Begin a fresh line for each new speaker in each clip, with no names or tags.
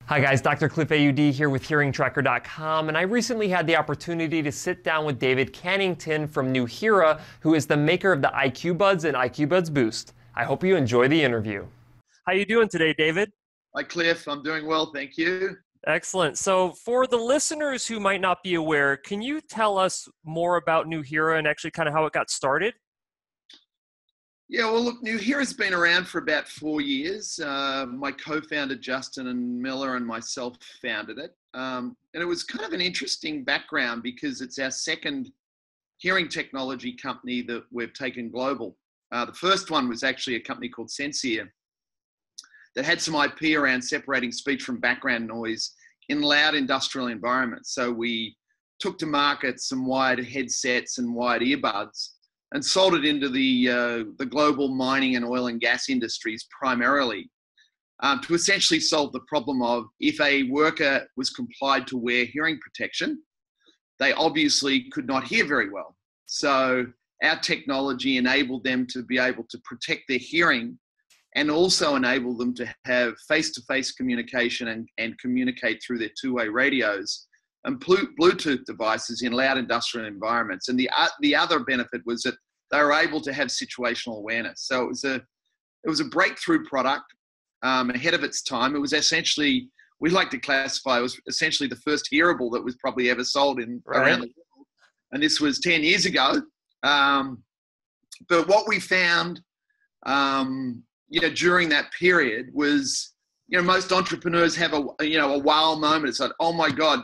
Hi guys, Dr. Cliff AUD here with HearingTracker.com, and I recently had the opportunity to sit down with David Cannington from Nuheara, who is the maker of the IQ Buds and IQ Buds Boost. I hope you enjoy the interview. How you doing today, David?
Hi, Cliff. I'm doing well, thank you.
Excellent. So for the listeners who might not be aware, can you tell us more about Nuheara and actually kind of how it got started?
Yeah, well, look, Nuheara's been around for about 4 years. My co-founder, Justin and Miller, and myself founded it. And it was kind of an interesting background because it's our second hearing technology company that we've taken global. The first one was actually a company called Sensia that had some IP around separating speech from background noise in loud industrial environments. So we took to market some wired headsets and wired earbuds and sold it into the global mining and oil and gas industries primarily, to essentially solve the problem of if a worker was complied to wear hearing protection, they obviously could not hear very well. So our technology enabled them to be able to protect their hearing and also enable them to have face-to-face communication and communicate through their two-way radios and Bluetooth devices in loud industrial environments. And the other benefit was that they were able to have situational awareness. So it was a breakthrough product ahead of its time. It was essentially, we like to classify, it was essentially the first hearable that was probably ever sold around the world. And this was 10 years ago. But what we found, during that period was, most entrepreneurs have a wow moment. It's like, oh my God,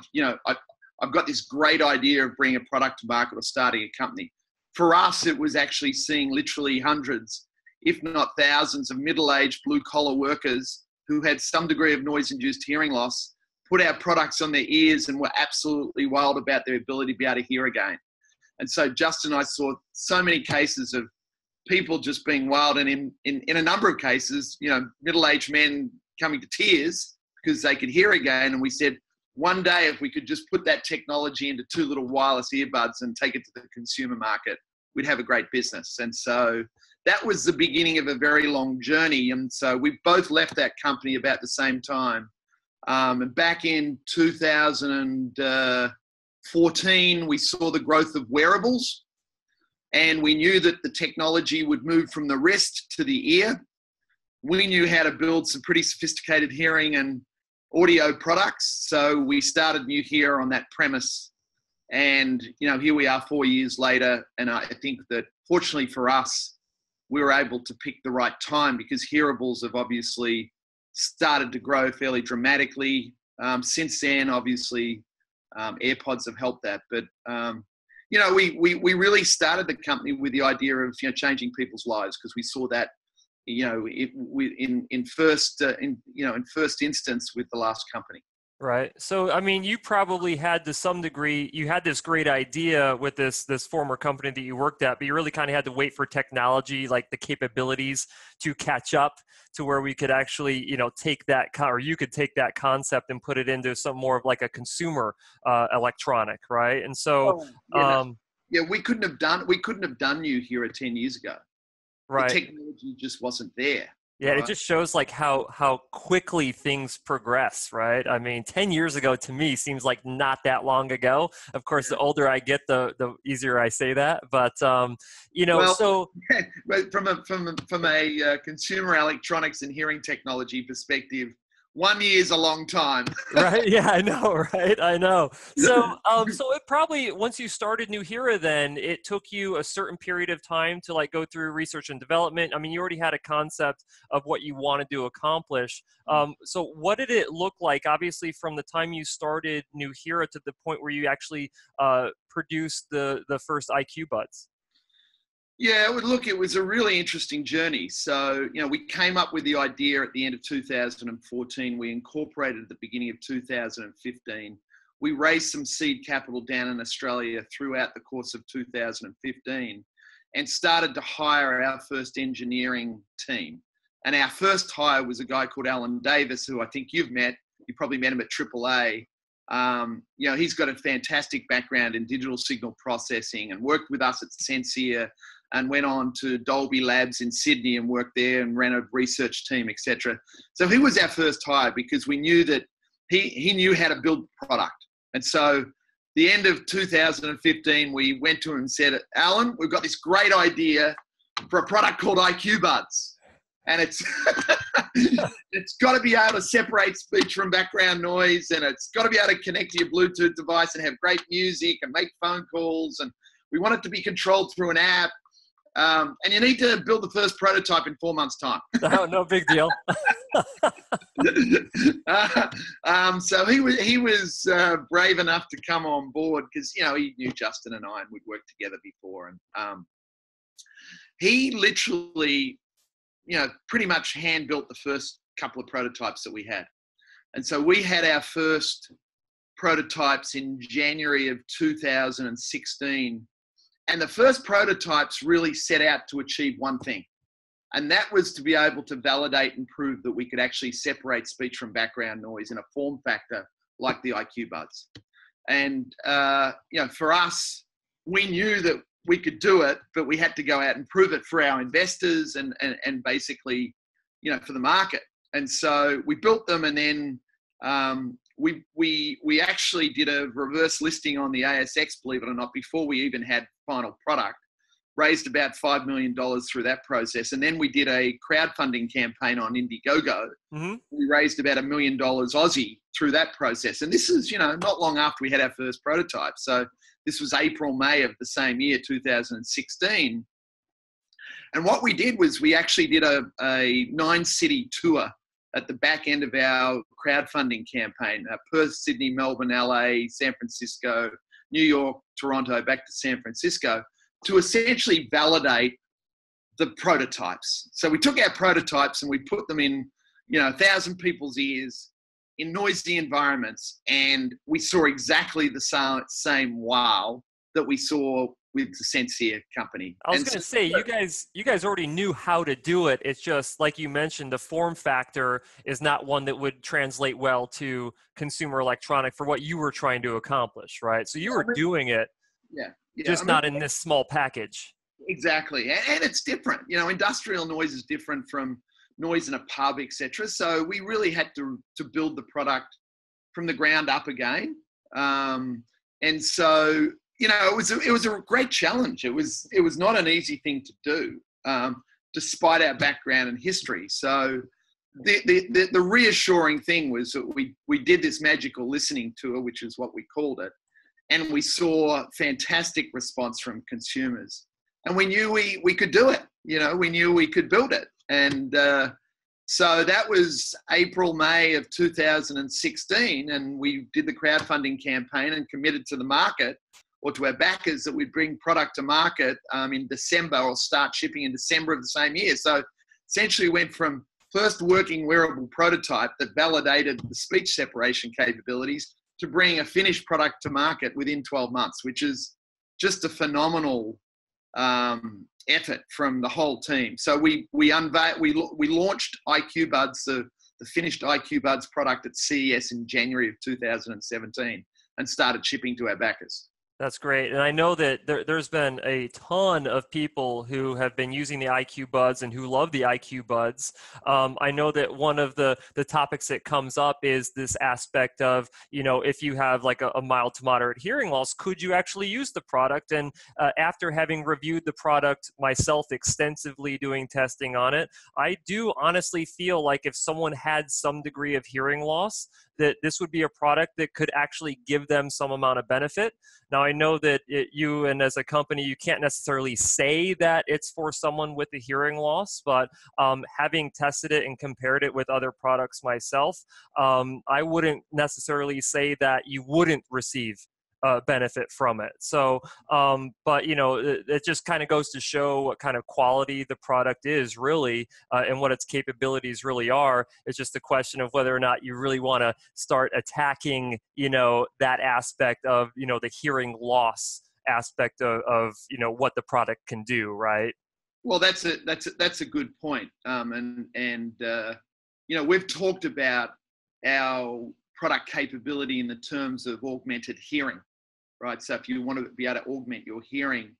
I've got this great idea of bringing a product to market or starting a company. For us, it was actually seeing literally hundreds, if not thousands, of middle-aged blue-collar workers who had some degree of noise-induced hearing loss, put our products on their ears and were absolutely wild about their ability to be able to hear again. And so Justin and I saw so many cases of people just being wild, and in a number of cases, middle-aged men coming to tears because they could hear again. And we said, one day, if we could just put that technology into two little wireless earbuds and take it to the consumer market, we'd have a great business. And so that was the beginning of a very long journey. And so we both left that company about the same time. And back in 2014, we saw the growth of wearables. And we knew that the technology would move from the wrist to the ear. We knew how to build some pretty sophisticated hearing and audio products. So we started Nuheara on that premise. And, here we are 4 years later. And I think that fortunately for us, we were able to pick the right time because hearables have obviously started to grow fairly dramatically. Since then, obviously, AirPods have helped that. But, we really started the company with the idea of, changing people's lives because we saw that in first instance with the last company.
Right. So, you probably had to some degree, you had this great idea with this former company that you worked at, but you really kind of had to wait for technology, like the capabilities to catch up to where we could actually, take that, or you could take that concept and put it into some more of like a consumer electronic, right? And so,
we couldn't have done Nuheara 10 years ago.
Right.
The technology just wasn't there.
Yeah,
right?
It just shows like how quickly things progress, right? 10 years ago to me seems like not that long ago. Of course, the older I get, the easier I say that. But but
from a consumer electronics and hearing technology perspective, 1 year is a long time.
Right. Yeah, I know. Right. I know. So, so it probably, once you started Nuheara, then it took you a certain period of time to like go through research and development. You already had a concept of what you wanted to accomplish. So what did it look like, obviously, from the time you started Nuheara to the point where you actually produced the first IQ Buds?
Yeah, look, it was a really interesting journey. So, we came up with the idea at the end of 2014. We incorporated at the beginning of 2015. We raised some seed capital down in Australia throughout the course of 2015 and started to hire our first engineering team. And our first hire was a guy called Alan Davis, who I think you've met. You probably met him at AAA. He's got a fantastic background in digital signal processing and worked with us at Sensia and went on to Dolby Labs in Sydney and worked there and ran a research team, etc. So he was our first hire because we knew that he knew how to build product. And so the end of 2015, we went to him and said, Alan, we've got this great idea for a product called IQ Buds. And it's it's got to be able to separate speech from background noise, and it's got to be able to connect to your Bluetooth device and have great music and make phone calls. And we want it to be controlled through an app. And you need to build the first prototype in 4 months' time.
No big deal.
So he was brave enough to come on board because, you know, he knew Justin and I, and we'd worked together before. And he literally, you know, pretty much hand built the first couple of prototypes that we had. And so we had our first prototypes in January of 2016. And the first prototypes really set out to achieve one thing. And that was to be able to validate and prove that we could actually separate speech from background noise in a form factor like the IQ Buds. And, you know, for us, we knew that we could do it, but we had to go out and prove it for our investors and basically, you know, for the market. And so we built them, and then we actually did a reverse listing on the ASX, believe it or not, before we even had final product. Raised about $5 million through that process. And then we did a crowdfunding campaign on Indiegogo. Mm-hmm. We raised about $1 million Aussie through that process. And this is, you know, not long after we had our first prototype. So this was April, May of the same year, 2016. And what we did was we actually did a 9-city tour at the back end of our crowdfunding campaign. Perth, Sydney, Melbourne, LA, San Francisco, New York, Toronto, back to San Francisco, to essentially validate the prototypes. So we took our prototypes and we put them in, you know, 1,000 people's ears in noisy environments, and we saw exactly the same wow that we saw with the Sensia company.
I was going to say, you guys already knew how to do it. It's just, like you mentioned, the form factor is not one that would translate well to consumer electronic for what you were trying to accomplish, right? So you were doing it.
Yeah.
Just not in this small package.
Exactly. And it's different. You know, industrial noise is different from noise in a pub, etc. So we really had to build the product from the ground up again. And so, you know, it was a great challenge. It was not an easy thing to do, despite our background and history. So the reassuring thing was that we did this magical listening tour, which is what we called it. And we saw fantastic response from consumers. And we knew we could do it. You know, we knew we could build it. And so that was April, May of 2016. And we did the crowdfunding campaign and committed to the market, or to our backers, that we'd bring product to market in December, or start shipping in December of the same year. So essentially went from first working wearable prototype that validated the speech separation capabilities to bring a finished product to market within 12 months, which is just a phenomenal effort from the whole team. So we launched IQ Buds, the finished IQ Buds product, at CES in January of 2017, and started shipping to our backers.
That's great. And I know that there's been a ton of people who have been using the IQ Buds and who love the IQ Buds. I know that one of the topics that comes up is this aspect of, you know, if you have like a mild to moderate hearing loss, could you actually use the product? And after having reviewed the product myself extensively, doing testing on it, I do honestly feel like if someone had some degree of hearing loss, that this would be a product that could actually give them some amount of benefit. Now, I know that you and as a company, you can't necessarily say that it's for someone with a hearing loss, but having tested it and compared it with other products myself, I wouldn't necessarily say that you wouldn't receive benefit from it. So, but you know, it just kind of goes to show what kind of quality the product is really, and what its capabilities really are. It's just a question of whether or not you really want to start attacking, you know, that aspect of, you know, the hearing loss aspect of you know, what the product can do, right?
Well, that's a good point. And you know, we've talked about our product capability in the terms of augmented hearing. Right, so if you want to be able to augment your hearing,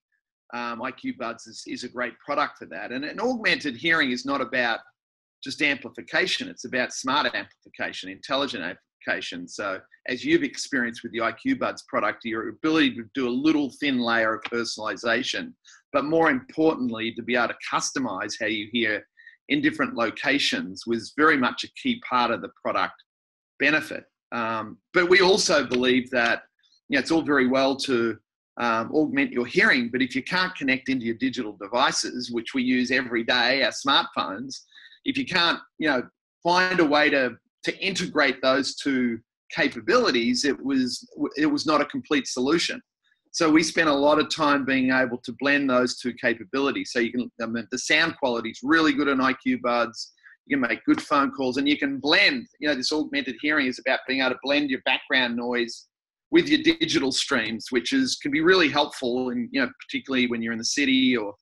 IQ Buds is a great product for that. And augmented hearing is not about just amplification; it's about smart amplification, intelligent amplification. So as you've experienced with the IQ Buds product, your ability to do a little thin layer of personalization, but more importantly, to be able to customize how you hear in different locations was very much a key part of the product benefit. But we also believe that, you know, it's all very well to augment your hearing, but if you can't connect into your digital devices, which we use every day, our smartphones, if you can't, you know, find a way to integrate those two capabilities, it was not a complete solution. So we spent a lot of time being able to blend those two capabilities. So you can, I mean, the sound quality is really good on IQ Buds. You can make good phone calls, and you can blend. You know, this augmented hearing is about being able to blend your background noise with your digital streams, which can be really helpful, and, you know, particularly when you're in the city or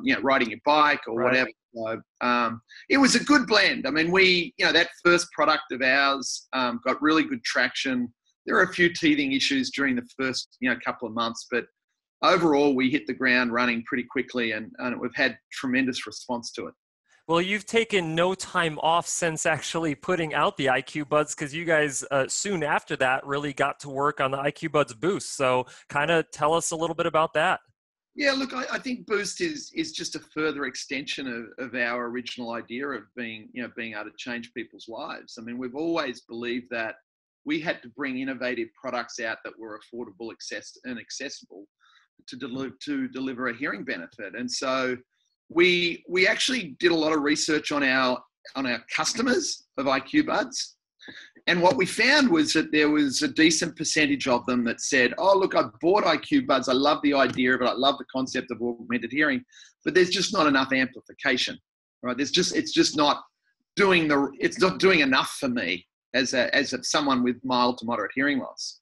you know, riding your bike or whatever. So, it was a good blend. I mean, you know, that first product of ours got really good traction. There were a few teething issues during the first, you know, couple of months, but overall we hit the ground running pretty quickly, and we've had tremendous response to it.
Well, you've taken no time off since actually putting out the IQ Buds, because you guys soon after that really got to work on the IQ Buds Boost. So kind of tell us a little bit about that.
Yeah, look, I think Boost is just a further extension of our original idea of being able to change people's lives. I mean, we've always believed that we had to bring innovative products out that were affordable, and accessible to deliver a hearing benefit. And so we actually did a lot of research on our customers of IQ Buds. And what we found was that there was a decent percentage of them that said, oh, look, I bought IQ Buds. I love the idea of it. I love the concept of augmented hearing, but there's just not enough amplification, right? It's just not doing enough for me as someone with mild to moderate hearing loss.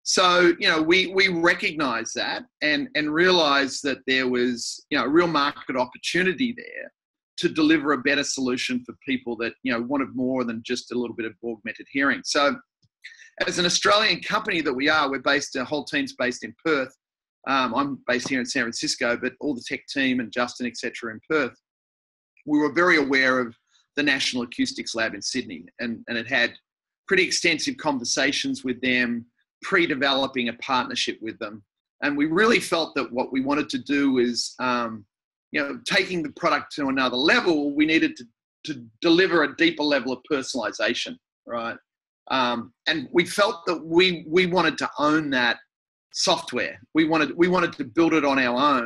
So, you know, we recognized that and realized that there was, you know, a real market opportunity there to deliver a better solution for people that, you know, wanted more than just a little bit of augmented hearing. So as an Australian company that we are, our whole team's based in Perth. I'm based here in San Francisco, but all the tech team and Justin, et cetera, in Perth. We were very aware of the National Acoustics Lab in Sydney, and it had pretty extensive conversations with them, pre-developing a partnership with them. And we really felt that what we wanted to do is, you know, taking the product to another level, we needed to deliver a deeper level of personalization, right? And we felt that we wanted to own that software. We wanted to build it on our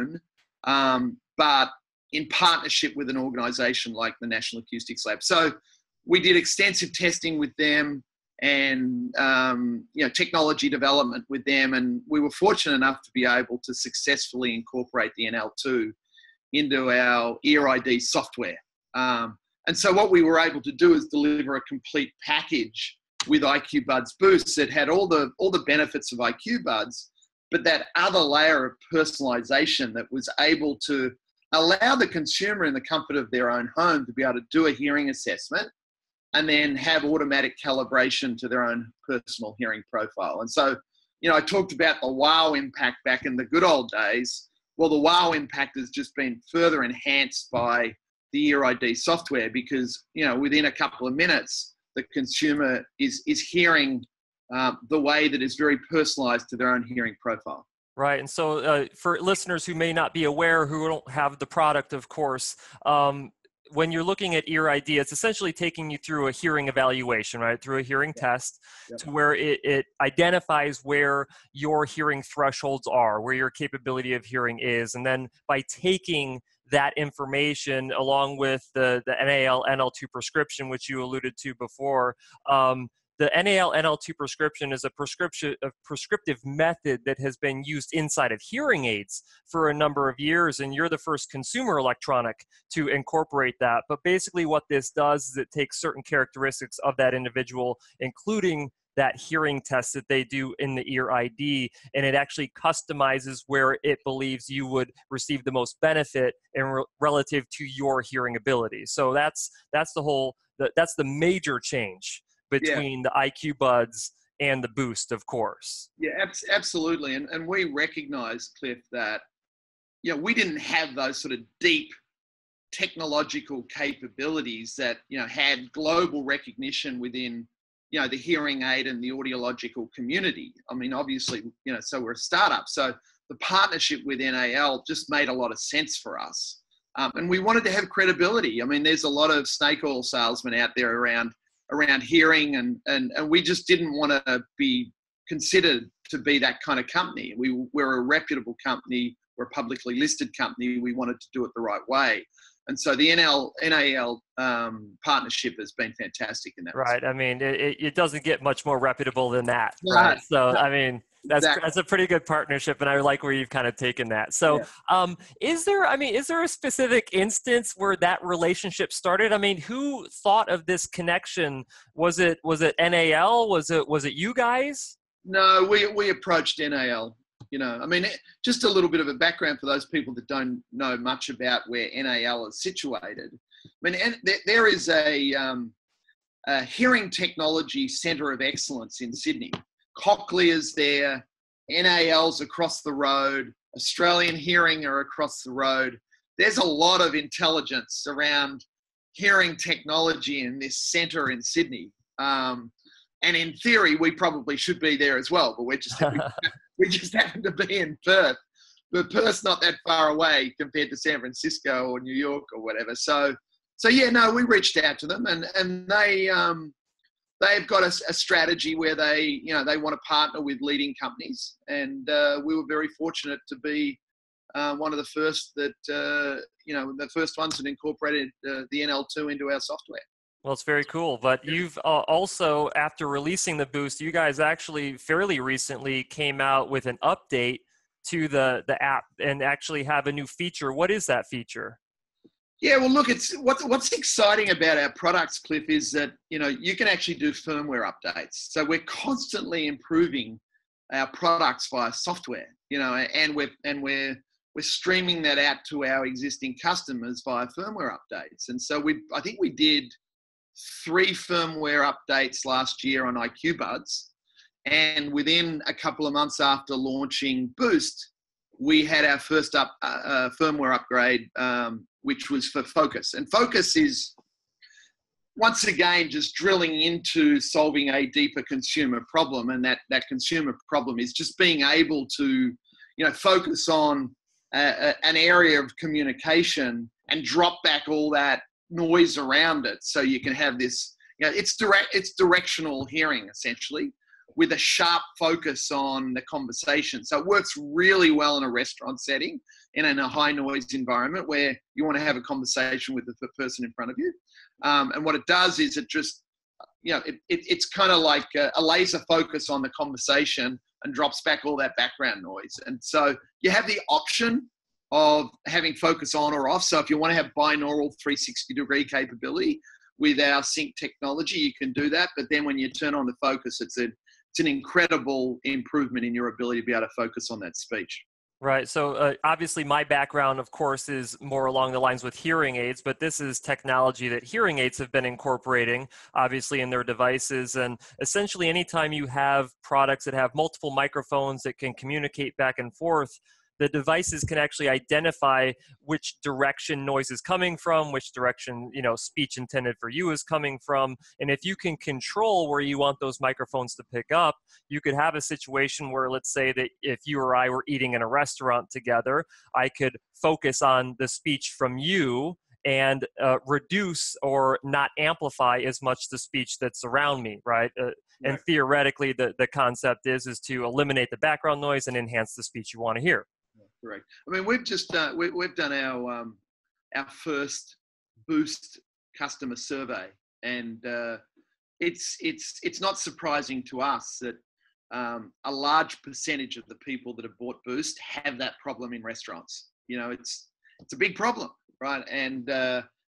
own, but in partnership with an organization like the National Acoustics Lab. So we did extensive testing with them, and you know, technology development with them, and we were fortunate enough to be able to successfully incorporate the NL2 into our Ear ID software. And so what we were able to do is deliver a complete package with IQ Buds Boost that had all the benefits of IQ Buds, but that other layer of personalization that was able to allow the consumer in the comfort of their own home to be able to do a hearing assessment and then have automatic calibration to their own personal hearing profile. And so, you know, I talked about the wow impact back in the good old days. Well, the wow impact has just been further enhanced by the Ear ID software, because, you know, within a couple of minutes, the consumer is hearing the way that is very personalized to their own hearing profile.
Right. And so for listeners who may not be aware, who don't have the product, of course, when you're looking at Ear ID, it's essentially taking you through a hearing evaluation, right? Through a hearing test to where it identifies where your hearing thresholds are, where your capability of hearing is. And then by taking that information along with the NAL NL2 prescription, which you alluded to before, the NAL NL2 prescription is a prescriptive method that has been used inside of hearing aids for a number of years, and you're the first consumer electronic to incorporate that. But basically what this does is it takes certain characteristics of that individual, including that hearing test that they do in the Ear ID, and it actually customizes where it believes you would receive the most benefit relative to your hearing ability. So that's the major change between the IQ Buds and the Boost, of course.
Yeah, absolutely. And we recognize, Cliff, that, you know, we didn't have those sort of deep technological capabilities that, you know, had global recognition within, the hearing aid and the audiological community. I mean, obviously, so we're a startup. So the partnership with NAL just made a lot of sense for us. And we wanted to have credibility. I mean, there's a lot of snake oil salesmen out there around hearing, and we just didn't want to be considered to be that kind of company. We're a reputable company. We're a publicly listed company. We wanted to do it the right way. And so the NAL partnership has been fantastic in that
Right.
respect.
I mean, it doesn't get much more reputable than that,
No,
right? So,
no,
I mean, that's
exactly.
a pretty good partnership, and I like where you've kind of taken that. So,
Yeah.
is there a specific instance where that relationship started? I mean, who thought of this connection? Was it NAL? Was it you guys?
No, we approached NAL. I mean, just a little bit of a background for those people that don't know much about where NAL is situated. I mean, there is a hearing technology centre of excellence in Sydney. Cochlear's there, NAL's across the road, Australian Hearing are across the road. There's a lot of intelligence around hearing technology in this centre in Sydney. And in theory, we probably should be there as well, but we just happen to be in Perth. But Perth's not that far away compared to San Francisco or New York or whatever. So yeah, no, we reached out to them, and they've got a strategy where they want to partner with leading companies, and we were very fortunate to be one of the first the first ones that incorporated the NL2 into our software.
Well, it's very cool. But you've also, after releasing the Boost, you guys actually fairly recently came out with an update to the app and actually have a new feature. What is that feature?
Yeah, well, look, it's what's exciting about our products, Cliff, is that you can actually do firmware updates. So we're constantly improving our products via software, and we're streaming that out to our existing customers via firmware updates. And so I think we did 3 firmware updates last year on IQ Buds, and within a couple of months after launching Boost, we had our first firmware upgrade, which was for Focus. And Focus is, once again, just drilling into solving a deeper consumer problem, and that consumer problem is just being able to focus on an area of communication and drop back all that noise around it, so you can have this it's directional hearing essentially, with a sharp focus on the conversation. So it works really well in a restaurant setting, in a high noise environment where you want to have a conversation with the person in front of you, and what it does is it just it's kind of like a laser focus on the conversation and drops back all that background noise. And so you have the option of having focus on or off. So if you want to have binaural 360-degree capability with our sync technology, you can do that. But then when you turn on the focus, it's an incredible improvement in your ability to be able to focus on that speech.
Right. So obviously my background, of course, is more along the lines with hearing aids, but this is technology that hearing aids have been incorporating, obviously, in their devices. And essentially, anytime you have products that have multiple microphones that can communicate back and forth, the devices can actually identify which direction noise is coming from, which direction, speech intended for you is coming from. And if you can control where you want those microphones to pick up, you could have a situation where, let's say that if you or I were eating in a restaurant together, I could focus on the speech from you and reduce or not amplify as much the speech that's around me, right? And theoretically, the concept is to eliminate the background noise and enhance the speech you want to hear.
Correct. I mean, we've just we've done our first Boost customer survey, and it's not surprising to us that a large percentage of the people that have bought Boost have that problem in restaurants. It's a big problem, right?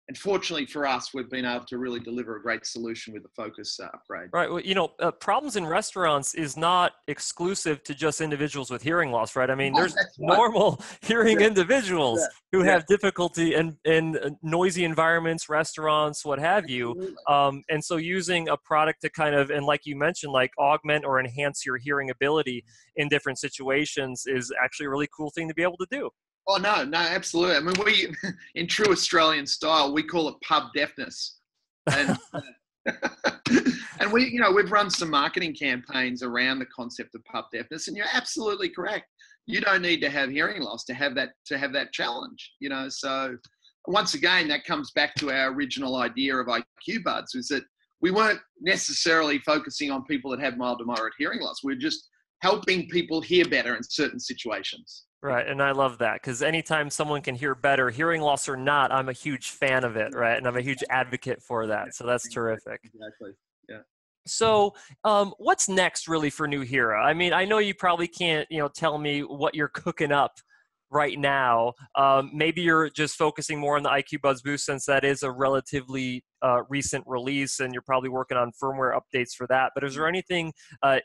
And fortunately for us, we've been able to really deliver a great solution with the Focus upgrade.
Right. Well, problems in restaurants is not exclusive to just individuals with hearing loss, right? I mean, there's normal hearing individuals who have difficulty in noisy environments, restaurants, what have you. And so using a product to kind of, and like you mentioned, like augment or enhance your hearing ability in different situations is actually a really cool thing to be able to do.
Oh, no, absolutely. I mean, in true Australian style, we call it pub deafness. And And we've run some marketing campaigns around the concept of pub deafness, and you're absolutely correct. You don't need to have hearing loss to have that challenge, So once again, that comes back to our original idea of IQ Buds, is that we weren't necessarily focusing on people that have mild to moderate hearing loss. We're just helping people hear better in certain situations.
Right, and I love that, because anytime someone can hear better, hearing loss or not, I'm a huge fan of it, right? And I'm a huge advocate for that, so that's terrific.
Exactly, yeah.
So what's next really for Nuheara? I mean, I know you probably can't, tell me what you're cooking up right now. Maybe you're just focusing more on the IQ Buds Boost, since that is a relatively recent release, and you're probably working on firmware updates for that. But is there anything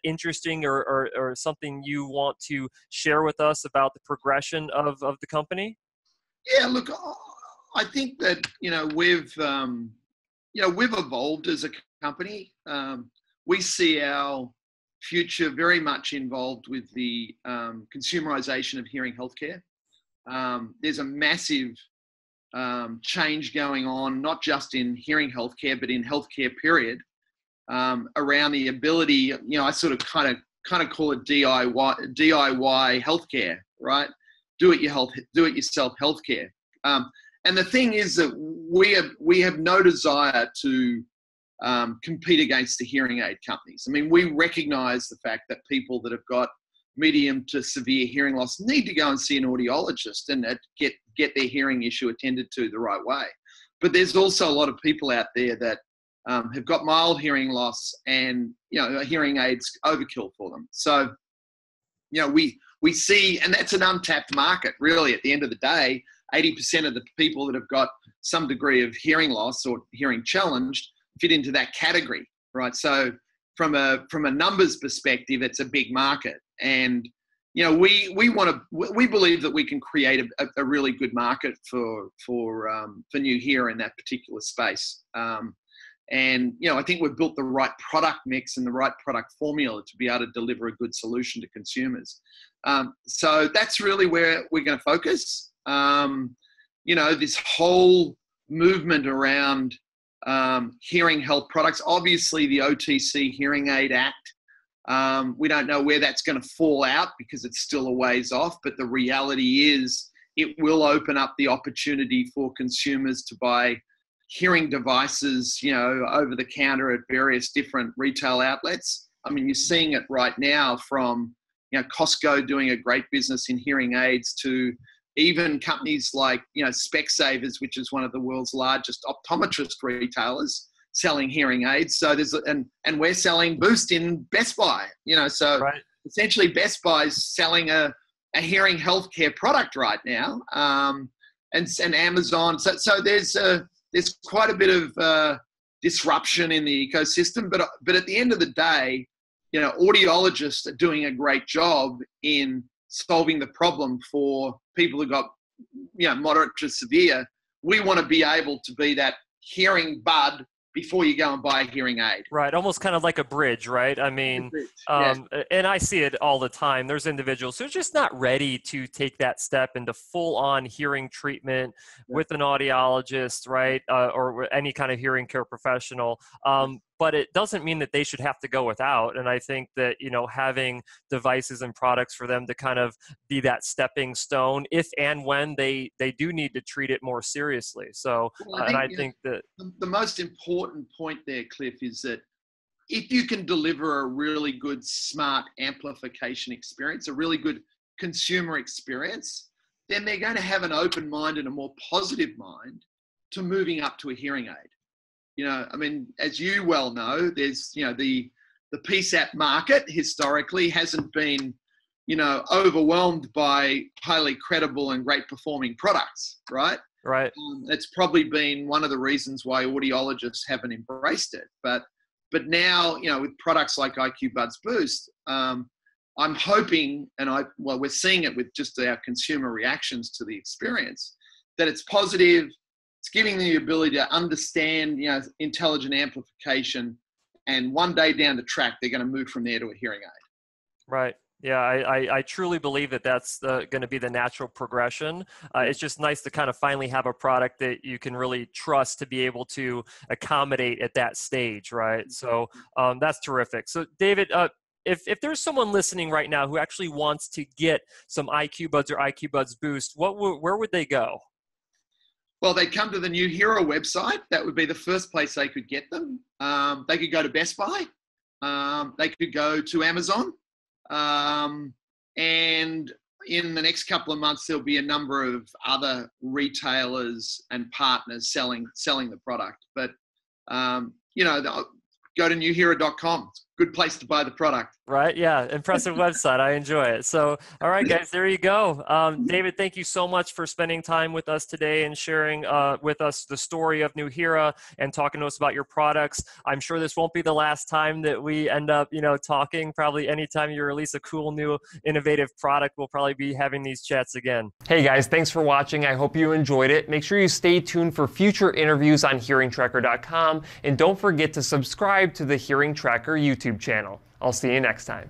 interesting or something you want to share with us about the progression of the company?
Yeah, look, I think that we've evolved as a company. We see our future very much involved with the consumerization of hearing healthcare. There's a massive change going on, not just in hearing healthcare, but in healthcare period, around the ability. I sort of kind of call it DIY healthcare, right? Do it yourself healthcare. And the thing is that we have no desire to compete against the hearing aid companies. I mean, we recognize the fact that people that have got medium to severe hearing loss need to go and see an audiologist and get their hearing issue attended to the right way. But there's also a lot of people out there that have got mild hearing loss, and hearing aids overkill for them. So we see, and that's an untapped market really. At the end of the day, 80% of the people that have got some degree of hearing loss or hearing challenged fit into that category, right? So from a numbers perspective, it's a big market, and we believe that we can create a really good market for Nuheara in that particular space. And I think we've built the right product mix and the right product formula to be able to deliver a good solution to consumers. So that's really where we're going to focus. This whole movement around hearing health products. Obviously, the OTC Hearing Aid Act, we don't know where that's going to fall out because it's still a ways off, but the reality is it will open up the opportunity for consumers to buy hearing devices, over the counter at various different retail outlets. I mean, you're seeing it right now from, Costco doing a great business in hearing aids, to even companies like, Specsavers, which is one of the world's largest optometrist retailers, selling hearing aids. So and we're selling Boost in Best Buy, so right. Essentially Best Buy's selling a hearing healthcare product right now, and Amazon. So there's quite a bit of disruption in the ecosystem, but at the end of the day, audiologists are doing a great job in solving the problem for people who got, moderate to severe. We want to be able to be that hearing bud before you go and buy a hearing aid.
Right, almost kind of like a bridge, right? I mean,
yes.
And I see it all the time. There's individuals who are just not ready to take that step into full-on hearing treatment with an audiologist, right, or any kind of hearing care professional. But it doesn't mean that they should have to go without. And I think that, having devices and products for them to kind of be that stepping stone if and when they do need to treat it more seriously. So, I think that
the most important point there, Cliff, is that if you can deliver a really good smart amplification experience, a really good consumer experience, then they're going to have an open mind and a more positive mind to moving up to a hearing aid. I mean, as you well know, there's, the PSAP market historically hasn't been, overwhelmed by highly credible and great performing products, right?
Right.
It's probably been one of the reasons why audiologists haven't embraced it. But now, with products like IQ Buds Boost, I'm hoping, and we're seeing it with just our consumer reactions to the experience, that it's positive. It's giving them the ability to understand, intelligent amplification, and one day down the track, they're going to move from there to a hearing aid.
Right. Yeah, I truly believe that that's going to be the natural progression. It's just nice to kind of finally have a product that you can really trust to be able to accommodate at that stage, right? So that's terrific. So David, if there's someone listening right now who actually wants to get some IQ Buds or IQ Buds Boost, where would they go?
Well, they come to the Nuheara website. That would be the first place they could get them. They could go to Best Buy. They could go to Amazon. And in the next couple of months, there'll be a number of other retailers and partners selling the product. But, go to nuheara.com. It's a good place to buy the product.
Right. Yeah. Impressive website. I enjoy it. So, all right, guys, there you go. David, thank you so much for spending time with us today and sharing with us the story of Nuheara and talking to us about your products. I'm sure this won't be the last time that we end up, talking. Probably anytime you release a cool new innovative product, we'll probably be having these chats again. Hey guys, thanks for watching. I hope you enjoyed it. Make sure you stay tuned for future interviews on hearingtracker.com, and don't forget to subscribe to the Hearing Tracker YouTube channel. I'll see you next time.